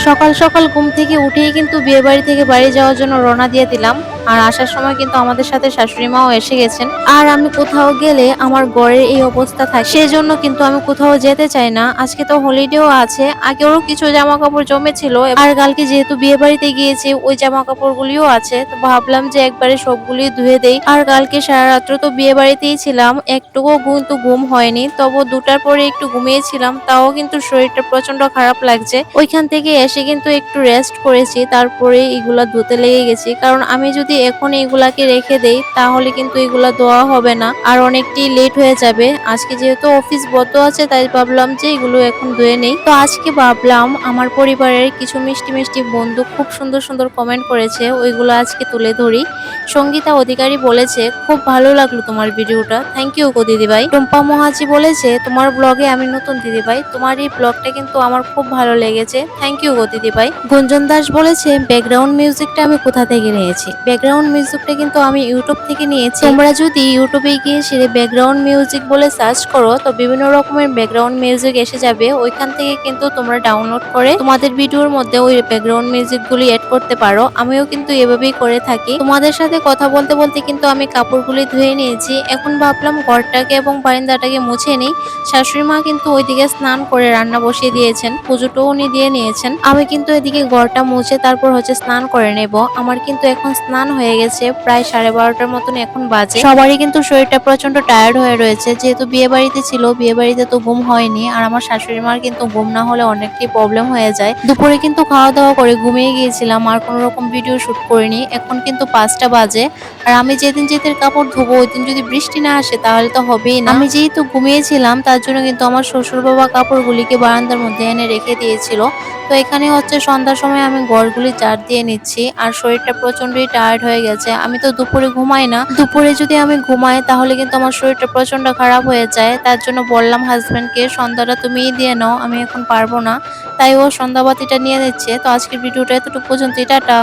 সকাল সকাল ঘুম থেকে উঠেই কিন্তু বিয়ে বাড়ি থেকে বাড়ি যাওয়ার জন্য রওনা দিয়ে দিলাম। আর আসার সময় কিন্তু আমাদের সাথে শাশুড়ি মাও এসে গেছেন। আর আমি কোথাও গেলে আমার ঘরের এই অবস্থা থাকে, সেজন্য কিন্তু আমি কোথাও যেতে চাই না। আজকে তো হলিডেও আছে, আগেও কিছু জামা কাপড় জমেছিল, আর কালকে যেহেতু বিয়ে বাড়িতে গিয়েছি ওই জামা কাপড়গুলিও আছে, তো ভাবলাম যে একবারে সবগুলি ধুয়ে দেই। আর কালকে সারা রাত্র তো বিয়ে বাড়িতেই ছিলাম, একটুকুও কিন্তু ঘুম হয়নি, তবু 2টার পরে একটু ঘুমিয়েছিলাম, তাও কিন্তু শরীরটা প্রচন্ড খারাপ লাগছে। ওইখান থেকে এসে কিন্তু একটু রেস্ট করেছি, তারপরে এগুলা ধুতে লেগে গেছি, কারণ আমি যদি এখন এগুলাকে রেখে দেই তাহলে কিন্তু এগুলা ধোয়া হবে না আর অনেকটাই লেট হয়ে যাবে। আজকে যেহেতু অফিস বন্ধ আছে তাই ভাবলাম যে এগুলো এখন ধুয়ে নেই। তো আজকে ভাবলাম আমার পরিবারের কিছু মিষ্টি মিষ্টি বন্ধু খুব সুন্দর সুন্দর কমেন্ট করেছে, ওইগুলো আজকে তুলে ধরি। সঙ্গীতা অধিকারী বলেছে, খুব ভালো লাগলো তোমার ভিডিওটা, থ্যাংক ইউ গো দিদিভাই। টুম্পা মহাজি বলেছে, তোমার ব্লগে আমি নতুন দিদিভাই, তোমার এই ব্লগটা কিন্তু আমার খুব ভালো লেগেছে, থ্যাংক ইউ গো দিদিভাই। গুঞ্জন দাস বলেছে, ব্যাকগ্রাউন্ড মিউজিকটা আমি কোথা থেকে নিয়েছি? ব্যাকগ্রাউন্ড মিউজিকটা কিন্তু আমি ইউটিউব থেকে নিয়েছি। তোমরা যদি ইউটিউবে গিয়ে সেরে ব্যাকগ্রাউন্ড মিউজিক বলে সার্চ করো তো বিভিন্ন রকমের ব্যাকগ্রাউন্ড মিউজিক এসে যাবে, ওইখান থেকে কিন্তু তোমরা ডাউনলোড করে তোমাদের ভিডিওর মধ্যে ওই ব্যাকগ্রাউন্ড মিউজিক গুলি এড করতে পারো। আমিও কিন্তু এভাবেই করে থাকি। তোমাদের সাথে কথা বলতে বলতে কিন্তু আমি কাপড়গুলি ধুয়ে নিয়েছি, এখন ভাবলাম ঘরটাকে এবং বারান্দাটাকে মুছে নিই। শাশুড়ি মা কিন্তু ওইদিকে স্নান করে রান্না বসিয়ে দিয়েছেন, পুজোটাও উনি দিয়ে নিয়েছেন। আমি কিন্তু এদিকে ঘরটা মুছে তারপর স্নান করে নেব। আমার কিন্তু এখন স্নান হয়ে গেছে, প্রায় 12:30টার মতন এখন বাজে। সবারই কিন্তু শরীরটা প্রচন্ড টায়ার্ড হয়ে রয়েছে, যেহেতু বিয়ে বাড়িতে ছিল, বিয়ে বাড়িতে তো ঘুম হয়নি, আর আমার শাশুড়ি মার কিন্তু ঘুম না হলে অনেকটাই প্রবলেম হয়ে যায়। দুপুরে কিন্তু খাওয়া দাওয়া করে ঘুমিয়ে গিয়েছিলাম, আর কোনো রকম ভিডিও শুট করিনি। এখন কিন্তু 5টা বাজে, আর আমি যেদিন যেদিন কাপড় ধোবো ওই দিন যদি বৃষ্টি না আসে তাহলে তো হবেই না। আমি যেহেতু ঘুমিয়েছিলাম তার জন্য কিন্তু আমার শ্বশুর বাবা কাপড়গুলিকে বারান্দার মধ্যে এনে রেখে দিয়েছিল। তো এখানে সন্ধ্যার সময় আমি ঘরগুলি ঝাড় দিয়ে নিচ্ছি, আর শরীরটা প্রচন্ডই টায়ার্ড হয়ে গেছে। আমি তো দুপুরে ঘুমাই না, দুপুরে যদি আমি ঘুমাই তাহলে কিন্তু আমার শরীরটা প্রচন্ড খারাপ হয়ে যায়। তার জন্য বললাম হাজবেন্ডকে, সন্ধ্যাটা তুমিই দিয়ে নাও, আমি এখন পারবো না। তাই ও সন্ধ্যাবাতিটা নিয়ে নিচ্ছে। তো আজকের ভিডিওটা এতটুকু পর্যন্তই, টাটা।